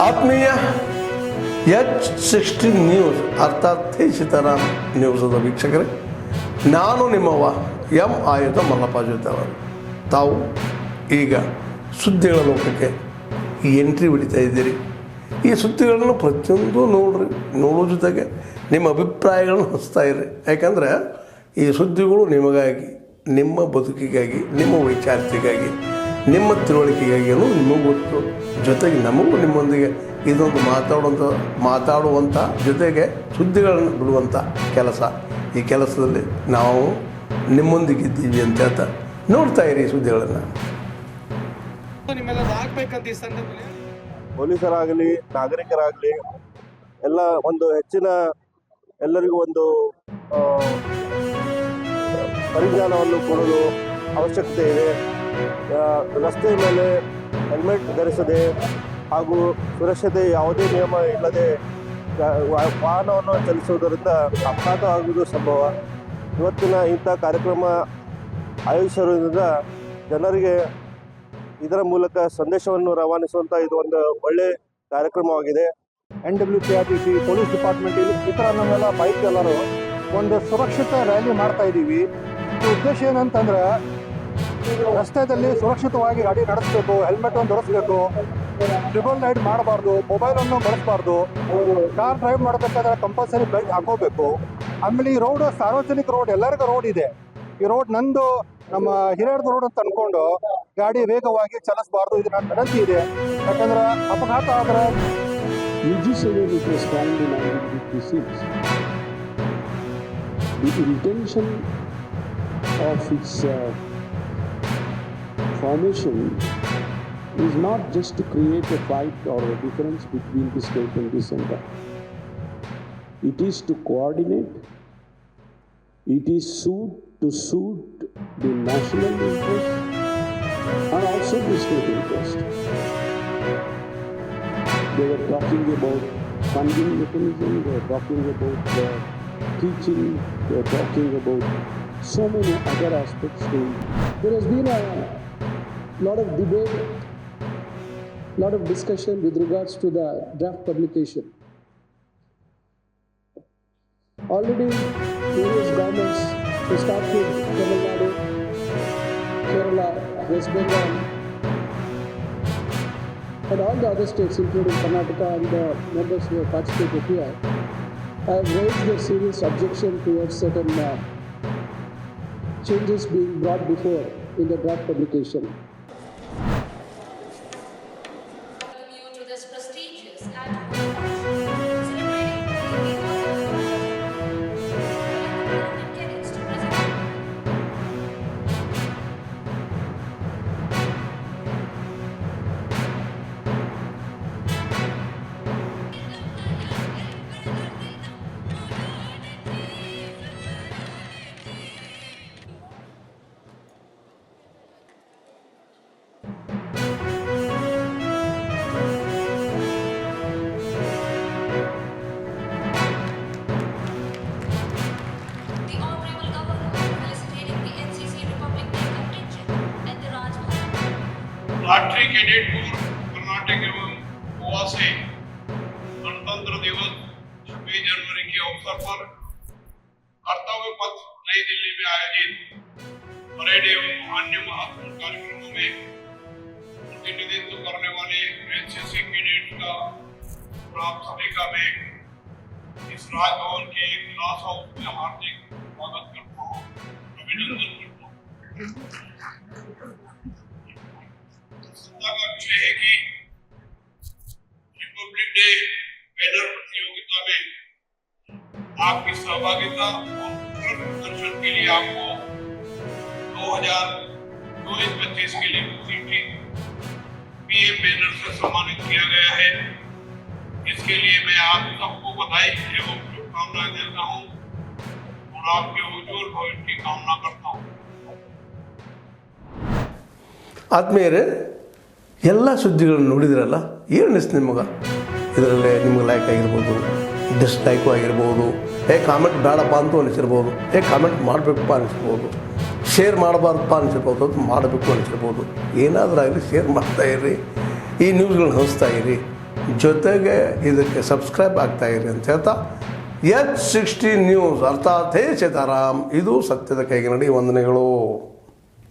ಆತ್ಮೀಯ H16 news ಅರ್ಥಾತ್ ಸೀತಾರಾಮ್ ನ್ಯೂಸದ ವೀಕ್ಷಕರೇ, ನಾನು ನಿಮ್ಮವ ಎಂ ಆಯುಧ ಮಲ್ಲಪ್ಪ ಜೊತೆವರು. ತಾವು ಈಗ ಸುದ್ದಿಗಳ ಲೋಕಕ್ಕೆ ಎಂಟ್ರಿ ಹೊಡಿತಾ ಇದ್ದೀರಿ. ಈ ಸುದ್ದಿಗಳನ್ನು ಪ್ರತಿಯೊಂದು ನೋಡೋ ಜೊತೆಗೆ ನಿಮ್ಮ ಅಭಿಪ್ರಾಯಗಳನ್ನು ಹಂಚ್ತಾ ಇರಿ. ಯಾಕಂದರೆ ಈ ಸುದ್ದಿಗಳು ನಿಮಗಾಗಿ, ನಿಮ್ಮ ಬದುಕಿಗಾಗಿ, ನಿಮ್ಮ ವೈಚಾರಿಕೆಗಾಗಿ, ನಿಮ್ಮ ತಿಳುವಳಿಕೆಗಾಗಿಯೂ ನಿಮಗೂ ಗೊತ್ತು. ಜೊತೆಗೆ ನಮಗೂ ನಿಮ್ಮೊಂದಿಗೆ ಇದೊಂದು ಮಾತಾಡುವಂಥ ಜೊತೆಗೆ ಸುದ್ದಿಗಳನ್ನು ಬಿಡುವಂಥ ಕೆಲಸ. ಈ ಕೆಲಸದಲ್ಲಿ ನಾವು ನಿಮ್ಮೊಂದಿಗಿದ್ದೀವಿ ಅಂತ ಹೇಳ್ತಾ ನೋಡ್ತಾ ಇರಿ ಸುದ್ದಿಗಳನ್ನು. ಪೊಲೀಸರಾಗಲಿ ನಾಗರಿಕರಾಗಲಿ ಎಲ್ಲ ಒಂದು ಹೆಚ್ಚಿನ ಎಲ್ಲರಿಗೂ ಒಂದು ಪರಿಜ್ಞಾನವನ್ನು ಕೊಡಲು ಅವಶ್ಯಕತೆ ಇದೆ. ರಸ್ತೆ ಮೇಲೆ ಹೆಲ್ಮೆಟ್ ಧರಿಸದೆ ಹಾಗೂ ಸುರಕ್ಷತೆ ಯಾವುದೇ ನಿಯಮ ಇಲ್ಲದೆ ವಾಹನವನ್ನು ಚಲಿಸುವುದರಿಂದ ಅಪಘಾತ ಆಗುವುದು ಸಂಭವ. ಇವತ್ತಿನ ಇಂಥ ಕಾರ್ಯಕ್ರಮ ಆಯೋಜಿಸಿರುವುದರಿಂದ ಜನರಿಗೆ ಇದರ ಮೂಲಕ ಸಂದೇಶವನ್ನು ರವಾನಿಸುವಂಥ ಇದು ಒಂದು ಒಳ್ಳೆಯ ಕಾರ್ಯಕ್ರಮವಾಗಿದೆ. NWPRTC ಪೊಲೀಸ್ ಡಿಪಾರ್ಟ್ಮೆಂಟ್ ಈ ಥರ ನಮ್ಮೆಲ್ಲ ಬೈಕ್ ಎಲ್ಲರೂ ಒಂದು ಸುರಕ್ಷಿತ ರ್ಯಾಲಿ ಮಾಡ್ತಾ ಇದ್ದೀವಿ. ಈ ಉದ್ದೇಶ ಏನಂತಂದ್ರೆ ರಸ್ತೆಯಲ್ಲಿ ಸುರಕ್ಷಿತವಾಗಿ ಗಾಡಿ ನಡೆಸಬೇಕು, ಹೆಲ್ಮೆಟನ್ನು ಧರಿಸಬೇಕು, ಟ್ರಿಬಲ್ ರೈಡ್ ಮಾಡಬಾರ್ದು, ಮೊಬೈಲನ್ನು ಬಳಸಬಾರ್ದು, ಕಾರ್ ಡ್ರೈವ್ ಮಾಡಬೇಕಾದ್ರೆ ಕಂಪಲ್ಸರಿ ಬೆಲ್ಟ್ ಹಾಕೋಬೇಕು. ಆಮೇಲೆ ಈ ರೋಡ್ ಸಾರ್ವಜನಿಕ ರೋಡ್, ಎಲ್ಲರಿಗೂ ರೋಡ್ ಇದೆ. ಈ ರೋಡ್ ನಂದು ನಮ್ಮ ಹಿರಿಯರ್ದು ರೋಡ್ ಅಂತ ಅಂದ್ಕೊಂಡು ಗಾಡಿ ವೇಗವಾಗಿ ಚಲಿಸಬಾರ್ದು. ಇದು ನನ್ನ ವಿನಂತಿ ಇದೆ. ಯಾಕಂದ್ರೆ ಅಪಘಾತ ಆದರೆ UG7 was found in 1956. The intention of its formation is not just to create a fight or a difference between the state and the center. It is to coordinate. It is to suit the national interest and also the state interest. They were talking about funding mechanism, they were talking about teaching, they were talking about so many other aspects to it. There has been a lot of debate, lot of discussion with regards to the draft publication. Already various governments, to start with Tamil Nadu, Kerala, West Bengal, and all the other states including Karnataka and the members who have participated here have raised a serious objection towards certain changes being brought before in the draft publication. राष्ट्रीय cadet corps Karnataka एवं गोवा से गणतंत्र दिवस 26 जनवरी के अवसर पर कर्तव्य पथ नई दिल्ली में आयोजित परेड एवं अन्य महत्वपूर्ण कार्यक्रमों में प्रतिनिधित्व करने वाले NCC कैडेट का और आप सभी का मैं इस राजभवन के क्लास हाउस में हार्दिक स्वागत करता हूँ, अभिनंदन करता हूँ। का विषय है कि रिपब्लिक डे बैनर प्रतियोगिता में आपकी सहभागिता और प्रदर्शन के लिए आपको 2024-25 के लिए PM बैनर से सम्मानित किया गया है। इसके लिए मैं आप सबको बधाई एवं शुभकामनाएं देता हूँ और आपके उज्जवल भविष्य की कामना करता हूँ। ಆದ್ಮೇಲೆ ಎಲ್ಲ ಸುದ್ದಿಗಳನ್ನು ನೋಡಿದ್ರಲ್ಲ, ಏನು ಅನಿಸ್ತು ನಿಮಗೆ? ಇದರಲ್ಲೇ ನಿಮ್ಗೆ ಲೈಕ್ ಆಗಿರ್ಬೋದು, ಡಿಸ್ಲೈಕು ಆಗಿರ್ಬೋದು, ಕಾಮೆಂಟ್ ಬೇಡಪ್ಪ ಅಂತೂ ಅನಿಸಿರ್ಬೋದು, ಕಾಮೆಂಟ್ ಮಾಡಬೇಕಪ್ಪ ಅನಿಸ್ಬೋದು, ಶೇರ್ ಮಾಡಬಾರ್ದಪ್ಪ ಅನಿಸಿರ್ಬೋದು, ಅದು ಮಾಡಬೇಕು ಅನಿಸಿರ್ಬೋದು. ಏನಾದರೂ ಆಗಲಿ ಶೇರ್ ಮಾಡ್ತಾಯಿರ್ರಿ, ಈ ನ್ಯೂಸ್ಗಳನ್ನ ಹಂಚ್ತಾ ಇರಿ. ಜೊತೆಗೆ ಇದಕ್ಕೆ ಸಬ್ಸ್ಕ್ರೈಬ್ ಆಗ್ತಾಯಿರಿ ಅಂತ ಹೇಳ್ತಾ H60 ನ್ಯೂಸ್ ಅರ್ಥಾತ್ ಹೇ ಸೀತಾರಾಮ್, ಇದು ಸತ್ಯದ ಕೈಗೆ ನಡಿ. ವಂದನೆಗಳು.